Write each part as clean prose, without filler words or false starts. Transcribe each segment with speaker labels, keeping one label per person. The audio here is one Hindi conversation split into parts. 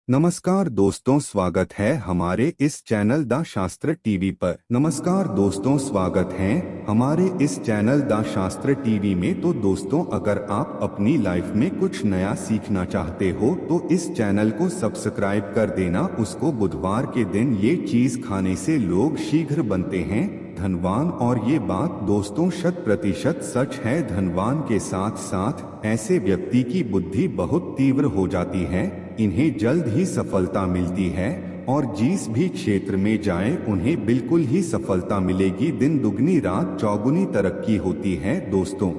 Speaker 1: नमस्कार दोस्तों, स्वागत है हमारे इस चैनल द शास्त्र टीवी पर। नमस्कार दोस्तों, स्वागत है हमारे इस चैनल द शास्त्र टीवी में। तो दोस्तों, अगर आप अपनी लाइफ में कुछ नया सीखना चाहते हो तो इस चैनल को सब्सक्राइब कर देना। उसको बुधवार के दिन ये चीज खाने से लोग शीघ्र बनते हैं धनवान। और ये बात दोस्तों 100% सच है। धनवान के साथ साथ ऐसे व्यक्ति की बुद्धि बहुत तीव्र हो जाती है, इन्हें जल्द ही सफलता मिलती है और जिस भी क्षेत्र में जाएं उन्हें बिल्कुल ही सफलता मिलेगी। दिन दुगनी रात चौगुनी तरक्की होती है। दोस्तों,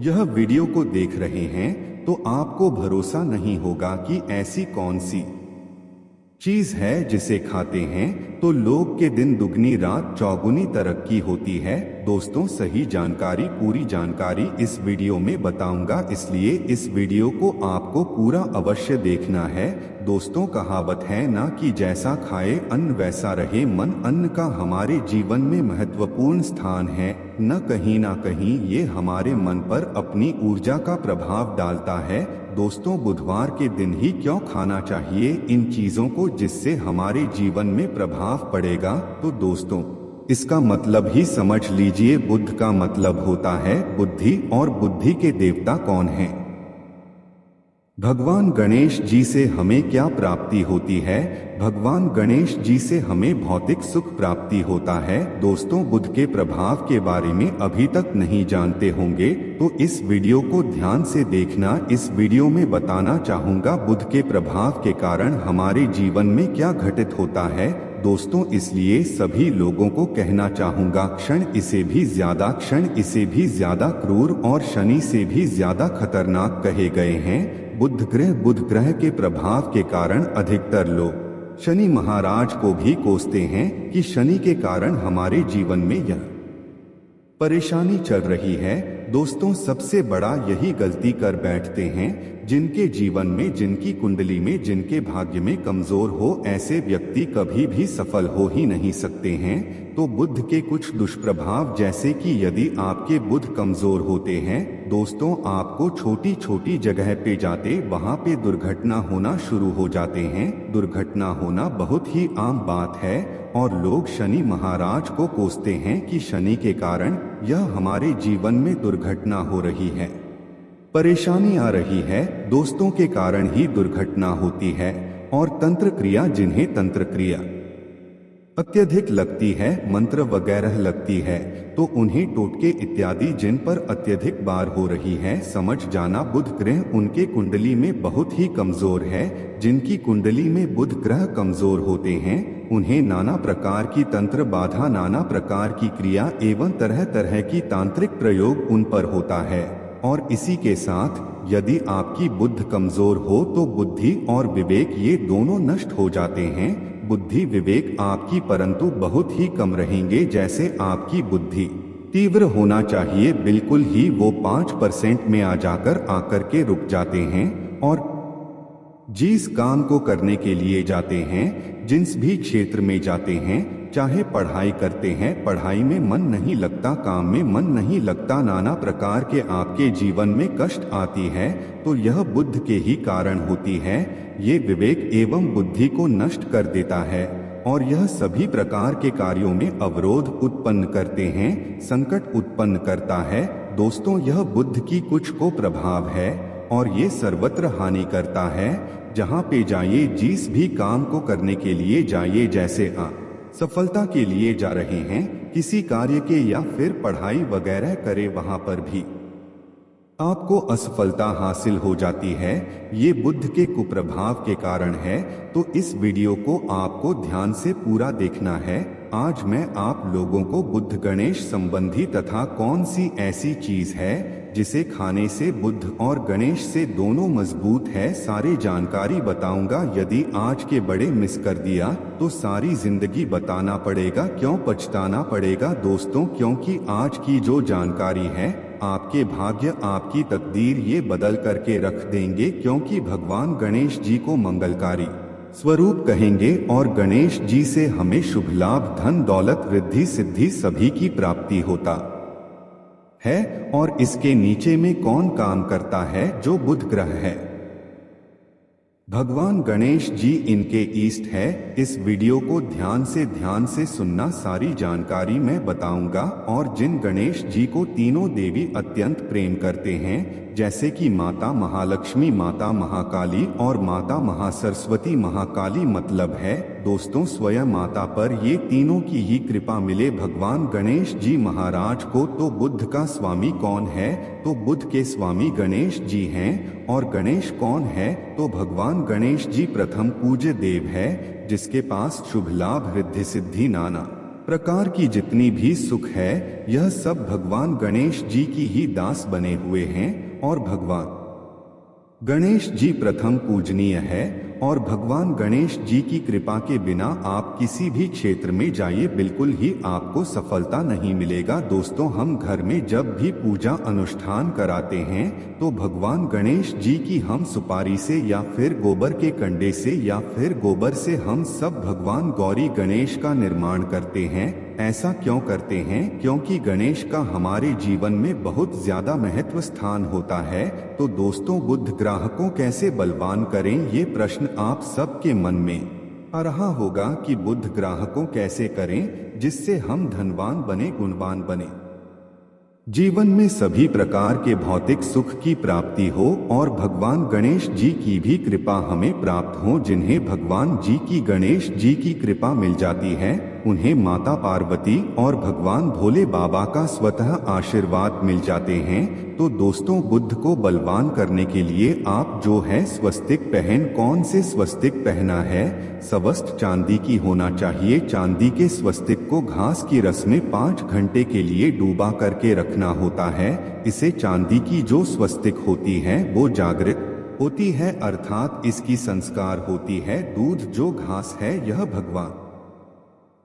Speaker 1: यह वीडियो को देख रहे हैं तो आपको भरोसा नहीं होगा कि ऐसी कौन सी चीज है जिसे खाते हैं तो लोग के दिन दुगनी रात चौगुनी तरक्की होती है। दोस्तों, सही जानकारी, पूरी जानकारी इस वीडियो में बताऊंगा, इसलिए इस वीडियो को आपको पूरा अवश्य देखना है। दोस्तों, कहावत है ना कि जैसा खाए अन्न वैसा रहे मन। अन्न का हमारे जीवन में महत्वपूर्ण स्थान है। न कहीं ये हमारे मन पर अपनी ऊर्जा का प्रभाव डालता है। दोस्तों, बुधवार के दिन ही क्यों खाना चाहिए इन चीजों को जिससे हमारे जीवन में प्रभाव पड़ेगा? तो दोस्तों, इसका मतलब ही समझ लीजिए। बुध का मतलब होता है बुद्धि, और बुद्धि के देवता कौन हैं? भगवान गणेश जी से हमें क्या प्राप्ति होती है? भगवान गणेश जी से हमें भौतिक सुख प्राप्ति होता है। दोस्तों, बुध के प्रभाव के बारे में अभी तक नहीं जानते होंगे तो इस वीडियो को ध्यान से देखना। इस वीडियो में बताना चाहूंगा बुध के प्रभाव के कारण हमारे जीवन में क्या घटित होता है। दोस्तों, इसलिए सभी लोगों को कहना चाहूंगा, क्षण इसे भी ज्यादा क्रूर और शनि से भी ज्यादा खतरनाक कहे गए हैं। बुध ग्रह के प्रभाव के कारण अधिकतर लोग शनि महाराज को भी कोसते हैं कि शनि के कारण हमारे जीवन में यह परेशानी चल रही है। दोस्तों, सबसे बड़ा यही गलती कर बैठते हैं जिनके जीवन में, जिनकी कुंडली में, जिनके भाग्य में कमजोर हो, ऐसे व्यक्ति कभी भी सफल हो ही नहीं सकते हैं। तो बुध के कुछ दुष्प्रभाव, जैसे कि यदि आपके बुध कमजोर होते हैं दोस्तों, आपको छोटी छोटी जगह पे जाते वहां पे दुर्घटना होना शुरू हो जाते हैं। दुर्घटना होना बहुत ही आम बात है और लोग शनि महाराज को कोसते हैं कि शनि के कारण यह हमारे जीवन में दुर्घटना हो रही है, परेशानी आ रही है। दोस्तों के कारण ही दुर्घटना होती है। और तंत्र क्रिया, जिन्हें तंत्र क्रिया अत्यधिक लगती है, मंत्र वगैरह लगती है, तो उन्हें टोटके इत्यादि जिन पर अत्यधिक बार हो रही है, समझ जाना बुध ग्रह उनके कुंडली में बहुत ही कमजोर है। जिनकी कुंडली में बुध ग्रह कमजोर होते हैं उन्हें नाना प्रकार की तंत्र बाधा, नाना प्रकार की क्रिया एवं तरह तरह की तांत्रिक प्रयोग उन पर होता है। और इसी के साथ यदि आपकी बुद्ध कमजोर हो तो बुद्धि और विवेक ये दोनों नष्ट हो जाते हैं। बुद्धि विवेक आपकी परंतु बहुत ही कम रहेंगे। जैसे आपकी बुद्धि तीव्र होना चाहिए, बिल्कुल ही वो 5% में आकर के रुक जाते हैं। और जिस काम को करने के लिए जाते हैं, जिस भी क्षेत्र में जाते हैं, चाहे पढ़ाई करते हैं, पढ़ाई में मन नहीं लगता, काम में मन नहीं लगता, नाना प्रकार के आपके जीवन में कष्ट आती है, तो यह बुद्ध के ही कारण होती है। ये विवेक एवं बुद्धि को नष्ट कर देता है और यह सभी प्रकार के कार्यों में अवरोध उत्पन्न करते हैं, संकट उत्पन्न करता है। दोस्तों, यह बुद्ध की कुछ को प्रभाव है और ये सर्वत्र हानि करता है। जहाँ पे जाइए, जिस भी काम को करने के लिए जाइए, जैसे आप सफलता के लिए जा रहे हैं किसी कार्य के या फिर पढ़ाई वगैरह करे, वहां पर भी आपको असफलता हासिल हो जाती है। ये बुद्ध के कुप्रभाव के कारण है। तो इस वीडियो को आपको ध्यान से पूरा देखना है। आज मैं आप लोगों को बुद्ध गणेश संबंधी तथा कौन सी ऐसी चीज है जिसे खाने से बुद्ध और गणेश से दोनों मजबूत है, सारी जानकारी बताऊंगा। यदि आज के बड़े मिस कर दिया तो सारी जिंदगी बताना पड़ेगा। क्यों पछताना पड़ेगा दोस्तों? क्योंकि आज की जो जानकारी है आपके भाग्य, आपकी तकदीर ये बदल करके रख देंगे। क्योंकि भगवान गणेश जी को मंगलकारी स्वरूप कहेंगे और गणेश जी से हमें शुभ लाभ, धन दौलत, रिद्धि सिद्धि सभी की प्राप्ति होता है। और इसके नीचे में कौन काम करता है? जो बुध ग्रह है। भगवान गणेश जी इनके ईष्ट है। इस वीडियो को ध्यान से सुनना, सारी जानकारी मैं बताऊंगा। और जिन गणेश जी को तीनों देवी अत्यंत प्रेम करते हैं, जैसे कि माता महालक्ष्मी, माता महाकाली और माता महासरस्वती। महाकाली मतलब है दोस्तों स्वयं माता पर ये तीनों की ही कृपा मिले भगवान गणेश जी महाराज को। तो बुद्ध का स्वामी कौन है? तो बुद्ध के स्वामी गणेश जी हैं। और गणेश कौन है? तो भगवान गणेश जी प्रथम पूज्य देव है, जिसके पास शुभ लाभ, रिद्धि, सिद्धि, नाना प्रकार की जितनी भी सुख है, यह सब भगवान गणेश जी की ही दास बने हुए हैं। और भगवान गणेश जी प्रथम पूजनीय है। और भगवान गणेश जी की कृपा के बिना आप किसी भी क्षेत्र में जाइए, बिल्कुल ही आपको सफलता नहीं मिलेगा। दोस्तों, हम घर में जब भी पूजा अनुष्ठान कराते हैं तो भगवान गणेश जी की हम सुपारी से या फिर गोबर के कंडे से या फिर गोबर से हम सब भगवान गौरी गणेश का निर्माण करते हैं। ऐसा क्यों करते हैं? क्योंकि गणेश का हमारे जीवन में बहुत ज्यादा महत्व स्थान होता है। तो दोस्तों, बुद्ध ग्रह को कैसे बलवान करें, ये प्रश्न आप सबके मन में आ रहा होगा कि बुद्ध ग्रह को कैसे करें जिससे हम धनवान बने, गुणवान बने, जीवन में सभी प्रकार के भौतिक सुख की प्राप्ति हो और भगवान गणेश जी की भी कृपा हमें प्राप्त हो। जिन्हें भगवान जी की, गणेश जी की कृपा मिल जाती है, उन्हें माता पार्वती और भगवान भोले बाबा का स्वतः आशीर्वाद मिल जाते हैं। तो दोस्तों, बुद्ध को बलवान करने के लिए आप जो है स्वस्तिक पहन। कौन से स्वस्तिक पहना है? स्वस्त चांदी की होना चाहिए। चांदी के स्वस्तिक को घास की रस में 5 घंटे के लिए डूबा करके रखना होता है। इसे चांदी की जो स्वस्तिक होती है वो जागृत होती है, अर्थात इसकी संस्कार होती है। दूध जो घास है यह भगवान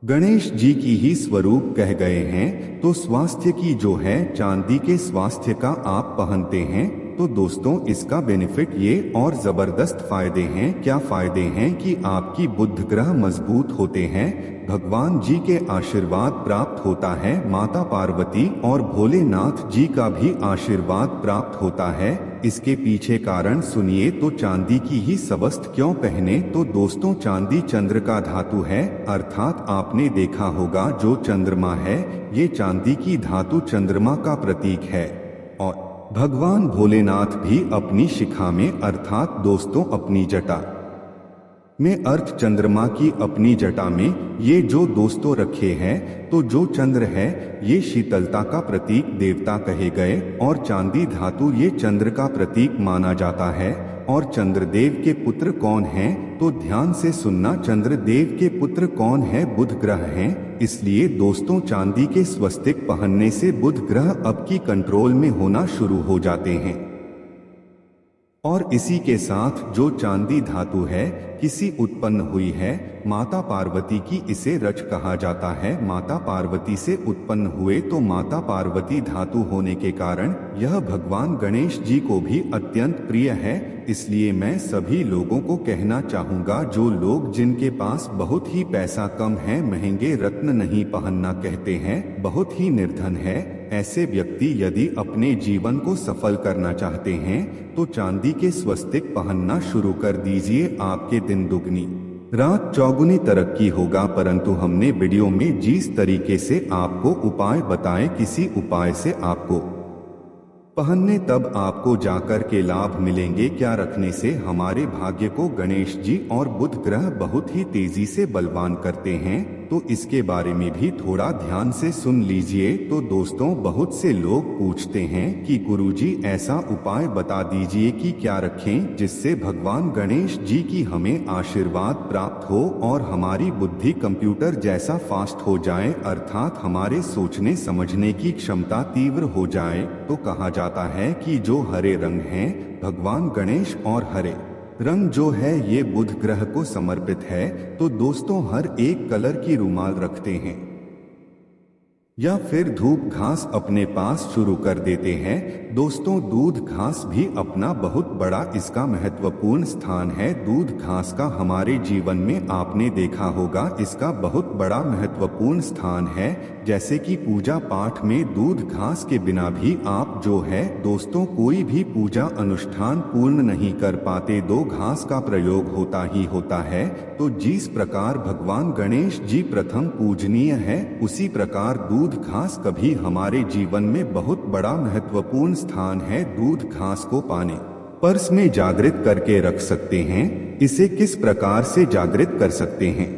Speaker 1: गणेश जी की ही स्वरूप कह गए हैं। तो स्वास्थ्य की जो है चांदी के स्वास्थ्य का आप पहनते हैं तो दोस्तों इसका बेनिफिट ये और जबरदस्त फायदे हैं। क्या फायदे हैं कि आपकी बुद्ध ग्रह मजबूत होते हैं, भगवान जी के आशीर्वाद प्राप्त होता है, माता पार्वती और भोलेनाथ जी का भी आशीर्वाद प्राप्त होता है। इसके पीछे कारण सुनिए। तो चांदी की ही स्वस्त क्यों पहने? तो दोस्तों, चांदी चंद्र का धातु है, अर्थात आपने देखा होगा जो चंद्रमा है ये चांदी की धातु चंद्रमा का प्रतीक है। और भगवान भोलेनाथ भी अपनी शिखा में, अर्थात दोस्तों अपनी जटा में, अर्थ चंद्रमा की अपनी जटा में ये जो दोस्तों रखे हैं। तो जो चंद्र है ये शीतलता का प्रतीक देवता कहे गए और चांदी धातु ये चंद्र का प्रतीक माना जाता है। और चंद्रदेव के पुत्र कौन हैं? तो ध्यान से सुनना, चंद्रदेव के पुत्र कौन है? बुध ग्रह हैं। इसलिए दोस्तों चांदी के स्वस्तिक पहनने से बुध ग्रह आपकी कंट्रोल में होना शुरू हो जाते हैं। और इसी के साथ जो चांदी धातु है किसी उत्पन्न हुई है, माता पार्वती की, इसे रच कहा जाता है। माता पार्वती से उत्पन्न हुए तो माता पार्वती धातु होने के कारण यह भगवान गणेश जी को भी अत्यंत प्रिय है। इसलिए मैं सभी लोगों को कहना चाहूँगा, जो लोग जिनके पास बहुत ही पैसा कम है, महंगे रत्न नहीं पहनना कहते हैं, बहुत ही निर्धन है, ऐसे व्यक्ति यदि अपने जीवन को सफल करना चाहते हैं तो चांदी के स्वस्तिक पहनना शुरू कर दीजिए। आपके दिन दुगनी रात चौगुनी तरक्की होगा। परंतु हमने वीडियो में जिस तरीके से आपको उपाय बताए, किसी उपाय से आपको पहनने तब आपको जाकर के लाभ मिलेंगे। क्या रखने से हमारे भाग्य को गणेश जी और बुध ग्रह बहुत ही तेजी से बलवान करते हैं, तो इसके बारे में भी थोड़ा ध्यान से सुन लीजिए। तो दोस्तों, बहुत से लोग पूछते हैं कि गुरुजी ऐसा उपाय बता दीजिए कि क्या रखें जिससे भगवान गणेश जी की हमें आशीर्वाद प्राप्त हो और हमारी बुद्धि कंप्यूटर जैसा फास्ट हो जाए, अर्थात हमारे सोचने समझने की क्षमता तीव्र हो जाए। तो कहा जाता है कि जो हरे रंग हैं भगवान गणेश और हरे रंग जो है ये बुध ग्रह को समर्पित है। तो दोस्तों, हर एक कलर की रुमाल रखते हैं या फिर धूप घास अपने पास शुरू कर देते हैं। दोस्तों, दूध घास भी अपना बहुत बड़ा इसका महत्वपूर्ण स्थान है। दूध घास का हमारे जीवन में आपने देखा होगा इसका बहुत बड़ा महत्वपूर्ण स्थान है। जैसे कि पूजा पाठ में दूध घास के बिना भी आप जो है दोस्तों कोई भी पूजा अनुष्ठान पूर्ण नहीं कर पाते। दो घास का प्रयोग होता ही होता है। तो जिस प्रकार भगवान गणेश जी प्रथम पूजनीय है, उसी प्रकार दूध घास कभी हमारे जीवन में बहुत बड़ा महत्वपूर्ण स्थान है। दूध घास को पाने पर्स में जागृत करके रख सकते हैं। इसे किस प्रकार से जागृत कर सकते हैं?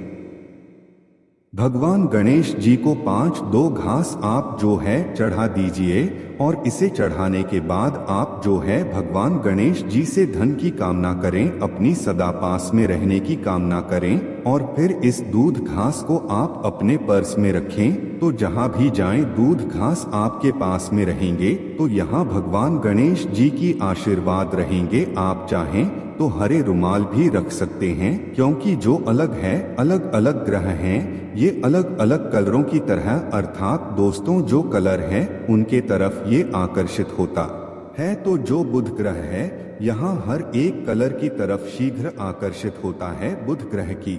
Speaker 1: भगवान गणेश जी को 5 घास आप जो है चढ़ा दीजिए और इसे चढ़ाने के बाद आप जो है भगवान गणेश जी से धन की कामना करें, अपनी सदा पास में रहने की कामना करें और फिर इस दूध घास को आप अपने पर्स में रखें। तो जहां भी जाएं दूध घास आपके पास में रहेंगे। तो यहाँ भगवान गणेश जी की आशीर्वाद रहेंगे। आप चाहें तो हरे रुमाल भी रख सकते हैं, क्योंकि जो अलग है अलग अलग ग्रह हैं, ये अलग अलग कलरों की तरह, अर्थात दोस्तों जो कलर है उनके तरफ ये आकर्षित होता है। तो जो बुध ग्रह है यहाँ हर एक कलर की तरफ शीघ्र आकर्षित होता है बुध ग्रह की।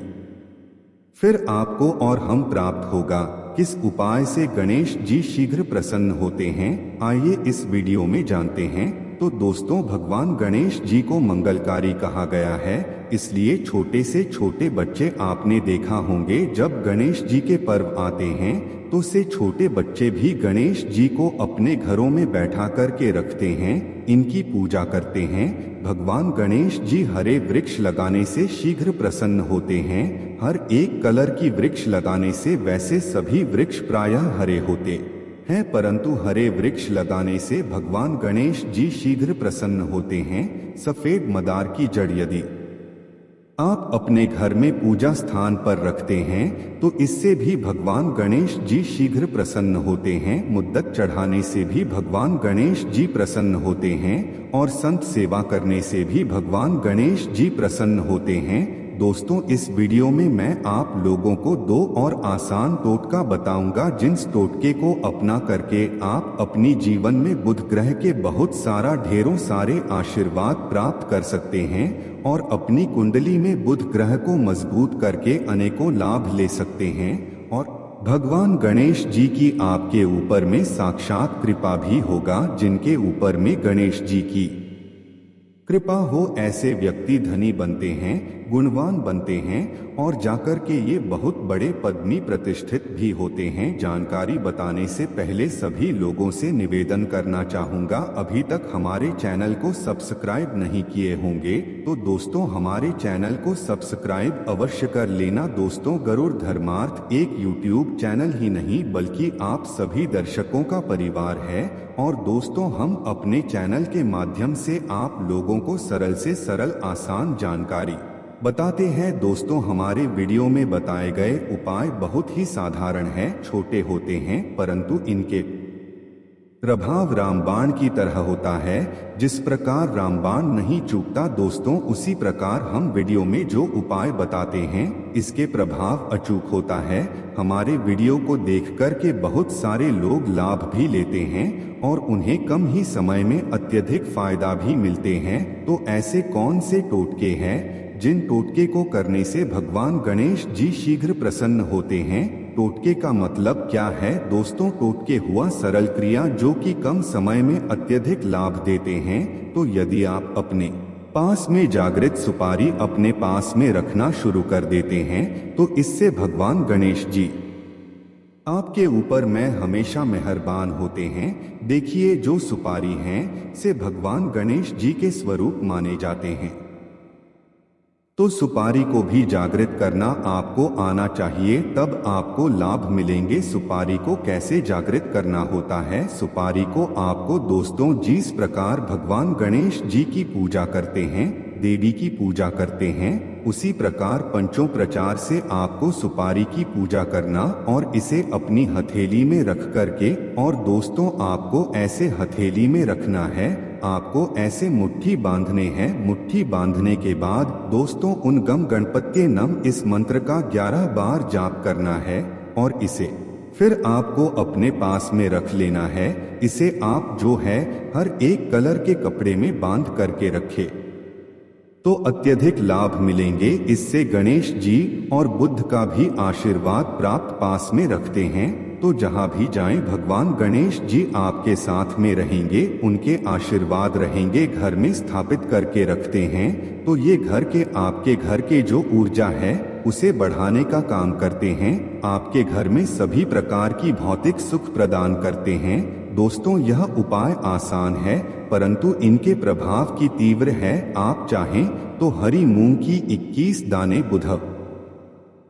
Speaker 1: फिर आपको और हम प्राप्त होगा। किस उपाय से गणेश जी शीघ्र प्रसन्न होते हैं, आइए इस वीडियो में जानते हैं। तो दोस्तों, भगवान गणेश जी को मंगलकारी कहा गया है, इसलिए छोटे से छोटे बच्चे आपने देखा होंगे जब गणेश जी के पर्व आते हैं तो से छोटे बच्चे भी गणेश जी को अपने घरों में बैठा करके रखते हैं, इनकी पूजा करते हैं। भगवान गणेश जी हरे वृक्ष लगाने से शीघ्र प्रसन्न होते हैं। हर एक कलर की वृक्ष लगाने से, वैसे सभी वृक्ष प्रायः हरे होते हैं, परंतु हरे वृक्ष लगाने से भगवान गणेश जी शीघ्र प्रसन्न होते हैं। सफेद मदार की जड़ यदि आप अपने घर में पूजा स्थान पर रखते हैं तो इससे भी भगवान गणेश जी शीघ्र प्रसन्न होते हैं। मुद्दत चढ़ाने से भी भगवान गणेश जी प्रसन्न होते हैं और संत सेवा करने से भी भगवान गणेश जी प्रसन्न होते हैं। दोस्तों, इस वीडियो में मैं आप लोगों को 2 और आसान टोटका बताऊंगा, जिन टोटके को अपना करके आप अपनी जीवन में बुध ग्रह के बहुत सारा ढेरों सारे आशीर्वाद प्राप्त कर सकते हैं और अपनी कुंडली में बुध ग्रह को मजबूत करके अनेकों लाभ ले सकते हैं और भगवान गणेश जी की आपके ऊपर में साक्षात कृपा भी होगा। जिनके ऊपर में गणेश जी की कृपा हो ऐसे व्यक्ति धनी बनते हैं, गुणवान बनते हैं और जाकर के ये बहुत बड़े पद में प्रतिष्ठित भी होते हैं। जानकारी बताने से पहले सभी लोगों से निवेदन करना चाहूँगा, अभी तक हमारे चैनल को सब्सक्राइब नहीं किए होंगे तो दोस्तों हमारे चैनल को सब्सक्राइब अवश्य कर लेना। दोस्तों, गरुड़ धर्मार्थ एक यूट्यूब चैनल ही नहीं बल्कि आप सभी दर्शकों का परिवार है और दोस्तों हम अपने चैनल के माध्यम से आप लोगों को सरल से सरल आसान जानकारी बताते हैं। दोस्तों, हमारे वीडियो में बताए गए उपाय बहुत ही साधारण हैं, छोटे होते हैं, परंतु इनके प्रभाव रामबाण की तरह होता है। जिस प्रकार रामबाण नहीं चूकता दोस्तों, उसी प्रकार हम वीडियो में जो उपाय बताते हैं इसके प्रभाव अचूक होता है। हमारे वीडियो को देख कर के बहुत सारे लोग लाभ भी लेते हैं और उन्हें कम ही समय में अत्यधिक फायदा भी मिलते हैं। तो ऐसे कौन से टोटके हैं जिन टोटके को करने से भगवान गणेश जी शीघ्र प्रसन्न होते हैं? टोटके का मतलब क्या है दोस्तों? टोटके हुआ सरल क्रिया जो कि कम समय में अत्यधिक लाभ देते हैं। तो यदि आप अपने पास में जागृत सुपारी अपने पास में रखना शुरू कर देते हैं तो इससे भगवान गणेश जी आपके ऊपर में हमेशा मेहरबान होते हैं। देखिए, जो सुपारी हैं से भगवान गणेश जी के स्वरूप माने जाते हैं, तो सुपारी को भी जागृत करना आपको आना चाहिए, तब आपको लाभ मिलेंगे। सुपारी को कैसे जागृत करना होता है? सुपारी को आपको दोस्तों जिस प्रकार भगवान गणेश जी की पूजा करते हैं, देवी की पूजा करते हैं, उसी प्रकार पंचोपचार से आपको सुपारी की पूजा करना और इसे अपनी हथेली में रख करके, और दोस्तों आपको ऐसे हथेली में रखना है, आपको ऐसे मुट्ठी बांधने हैं। मुट्ठी बांधने के बाद दोस्तों उन गम गणपत्ये नम इस मंत्र का 11 बार जाप करना है और इसे फिर आपको अपने पास में रख लेना है। इसे आप जो है हर एक कलर के कपड़े में बांध करके रखे तो अत्यधिक लाभ मिलेंगे। इससे गणेश जी और बुद्ध का भी आशीर्वाद प्राप्त पास में रखते हैं, तो जहां भी जाएं भगवान गणेश जी आपके साथ में रहेंगे, उनके आशीर्वाद रहेंगे, घर में स्थापित करके रखते हैं। तो ये घर के आपके घर के जो ऊर्जा है उसे बढ़ाने का काम करते हैं, आपके घर में सभी प्रकार की भौतिक सुख प्रदान करते हैं। दोस्तों, यह उपाय आसान है परंतु इनके प्रभाव की तीव्र है। आप चाहें तो हरी मूंग की 21 दाने बुध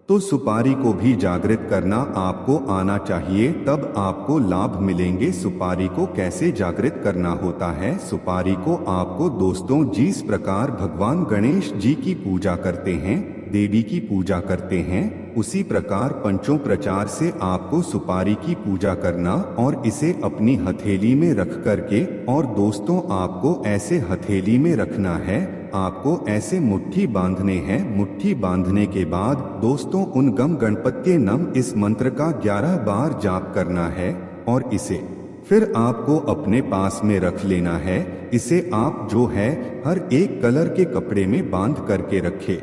Speaker 1: तो सुपारी को भी जागृत करना आपको आना चाहिए, तब आपको लाभ मिलेंगे। सुपारी को कैसे जागृत करना होता है? सुपारी को आपको दोस्तों जिस प्रकार भगवान गणेश जी की पूजा करते हैं, देवी की पूजा करते हैं, उसी प्रकार पंचों प्रचार से आपको सुपारी की पूजा करना और इसे अपनी हथेली में रख करके, और दोस्तों आपको ऐसे हथेली में रखना है, आपको ऐसे मुट्ठी बांधने हैं। मुट्ठी बांधने के बाद दोस्तों उन गम गणपत्ये नम इस मंत्र का 11 बार जाप करना है और इसे फिर आपको अपने पास में रख लेना है। इसे आप जो है हर एक कलर के कपड़े में बांध करके रखे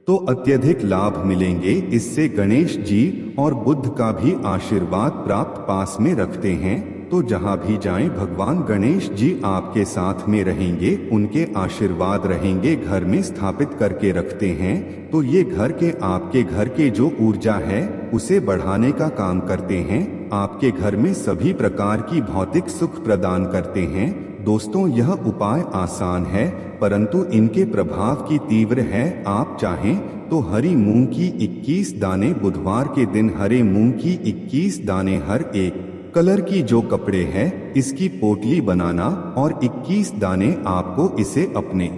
Speaker 1: तो अत्यधिक लाभ मिलेंगे। इससे गणेश जी और बुद्ध का भी आशीर्वाद प्राप्त पास में रखते हैं, तो जहां भी जाएं भगवान गणेश जी आपके साथ में रहेंगे, उनके आशीर्वाद रहेंगे, घर में स्थापित करके रखते हैं। तो ये घर के आपके घर के जो ऊर्जा है उसे बढ़ाने का काम करते हैं, आपके घर में सभी प्रकार की भौतिक सुख प्रदान करते हैं। दोस्तों, यह उपाय आसान है परंतु इनके प्रभाव की तीव्र है। आप चाहें तो हरी मूंग की 21 दाने, बुधवार के दिन हरे मूंग की 21 दाने हर एक कलर की जो कपड़े हैं इसकी पोटली बनाना और 21 दाने आपको इसे अपने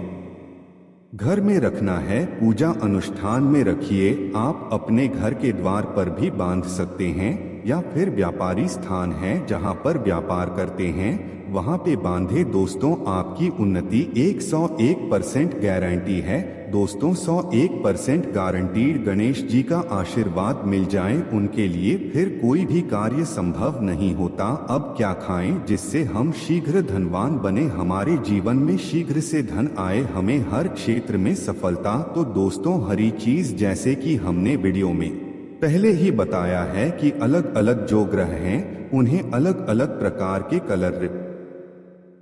Speaker 1: घर में रखना है। पूजा अनुष्ठान में रखिए। आप अपने घर के द्वार पर भी बांध सकते हैं या फिर व्यापारी स्थान है जहां पर व्यापार करते हैं वहां पे बांधे। दोस्तों, आपकी उन्नति 101% गारंटी है। दोस्तों, 101% गारंटीड गणेश जी का आशीर्वाद मिल जाए उनके लिए फिर कोई भी कार्य संभव नहीं होता। अब क्या खाएं जिससे हम शीघ्र धनवान बने, हमारे जीवन में शीघ्र से धन आए, हमें हर क्षेत्र में सफलता? तो दोस्तों, हरी चीज जैसे कि हमने वीडियो में पहले ही बताया है कि अलग अलग जो ग्रह हैं उन्हें अलग अलग प्रकार के कलर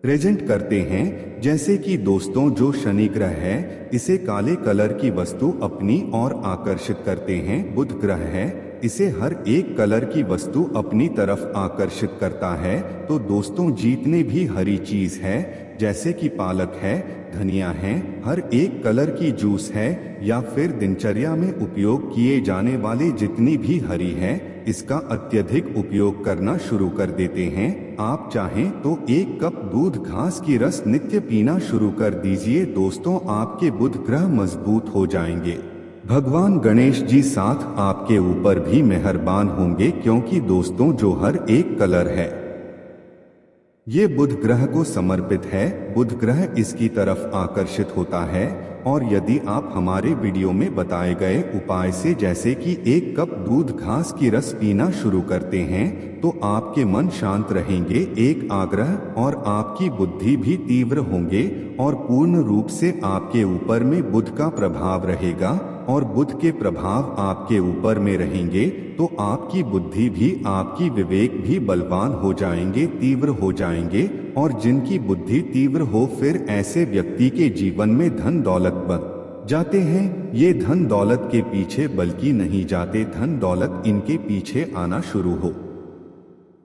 Speaker 1: प्रेजेंट करते हैं। जैसे कि दोस्तों जो शनि ग्रह है इसे काले कलर की वस्तु अपनी ओर आकर्षित करते हैं। बुध ग्रह है इसे हर एक कलर की वस्तु अपनी तरफ आकर्षित करता है। तो दोस्तों, जितने भी हरी चीज है जैसे कि पालक है, धनिया है, हर एक कलर की जूस है या फिर दिनचर्या में उपयोग किए जाने वाले जितनी भी हरी है, इसका अत्यधिक उपयोग करना शुरू कर देते हैं। आप चाहें तो 1 कप दूध घास की रस नित्य पीना शुरू कर दीजिए। दोस्तों, आपके बुध ग्रह मजबूत हो जाएंगे। भगवान गणेश जी साथ आपके ऊपर भी मेहरबान होंगे, क्योंकि दोस्तों जो हर एक कलर है ये बुध ग्रह को समर्पित है। बुध ग्रह इसकी तरफ आकर्षित होता है। और यदि आप हमारे वीडियो में बताए गए उपाय से जैसे कि 1 कप दूध घास की रस पीना शुरू करते हैं तो आपके मन शांत रहेंगे, एक आग्रह और आपकी बुद्धि भी तीव्र होंगे और पूर्ण रूप से आपके ऊपर में बुध का प्रभाव रहेगा और बुध के प्रभाव आपके ऊपर में रहेंगे तो आपकी बुद्धि भी, आपकी विवेक भी बलवान हो जाएंगे, तीव्र हो जाएंगे। और जिनकी बुद्धि तीव्र हो फिर ऐसे व्यक्ति के जीवन में धन दौलत बन जाते हैं। ये धन दौलत के पीछे बल्कि नहीं जाते, धन दौलत इनके पीछे आना शुरू हो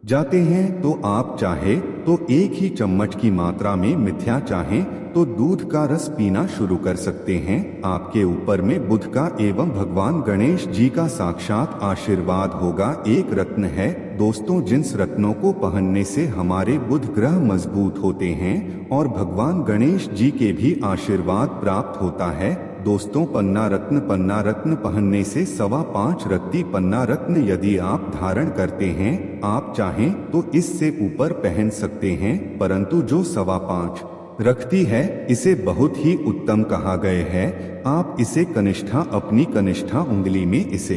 Speaker 1: जाते हैं। तो आप चाहे तो 1 ही चम्मच की मात्रा में मिथ्या चाहें तो दूध का रस पीना शुरू कर सकते हैं। आपके ऊपर में बुध का एवं भगवान गणेश जी का साक्षात आशीर्वाद होगा। एक रत्न है दोस्तों, जिन रत्नों को पहनने से हमारे बुध ग्रह मजबूत होते हैं और भगवान गणेश जी के भी आशीर्वाद प्राप्त होता है। दोस्तों, पन्ना रत्न पहनने से 5.25 रत्ती पन्ना रत्न यदि आप धारण करते हैं, आप चाहें तो इससे ऊपर पहन सकते हैं, परंतु जो 5.25 रखती है इसे बहुत ही उत्तम कहा गया है। आप इसे कनिष्ठा, अपनी कनिष्ठा उंगली में इसे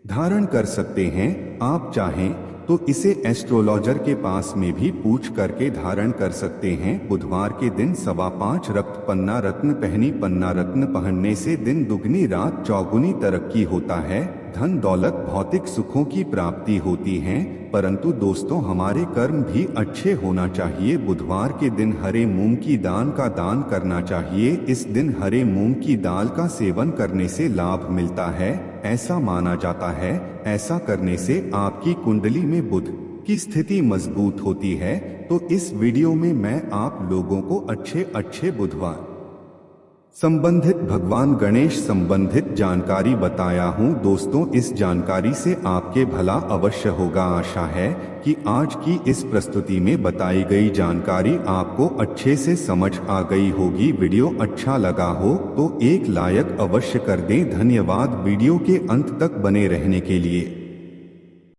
Speaker 1: धारण कर सकते हैं। आप चाहें तो इसे एस्ट्रोलॉजर के पास में भी पूछ करके धारण कर सकते हैं। बुधवार के दिन 5.25 रक्त पन्ना रत्न पहनी। पन्ना रत्न पहनने से दिन दुगनी रात चौगुनी तरक्की होता है, धन दौलत भौतिक सुखों की प्राप्ति होती है। परंतु दोस्तों, हमारे कर्म भी अच्छे होना चाहिए। बुधवार के दिन हरे मूंग की दाल का दान करना चाहिए। इस दिन हरे मूंग की दाल का सेवन करने से लाभ मिलता है, ऐसा माना जाता है। ऐसा करने से आपकी कुंडली में बुध की स्थिति मजबूत होती है। तो इस वीडियो में मैं आप लोगों को अच्छे बुधवार संबंधित भगवान गणेश संबंधित जानकारी बताया हूं। दोस्तों, इस जानकारी से आपके भला अवश्य होगा। आशा है कि आज की इस प्रस्तुति में बताई गई जानकारी आपको अच्छे से समझ आ गई होगी। वीडियो अच्छा लगा हो तो एक लाइक अवश्य कर दें। धन्यवाद वीडियो के अंत तक बने रहने के लिए।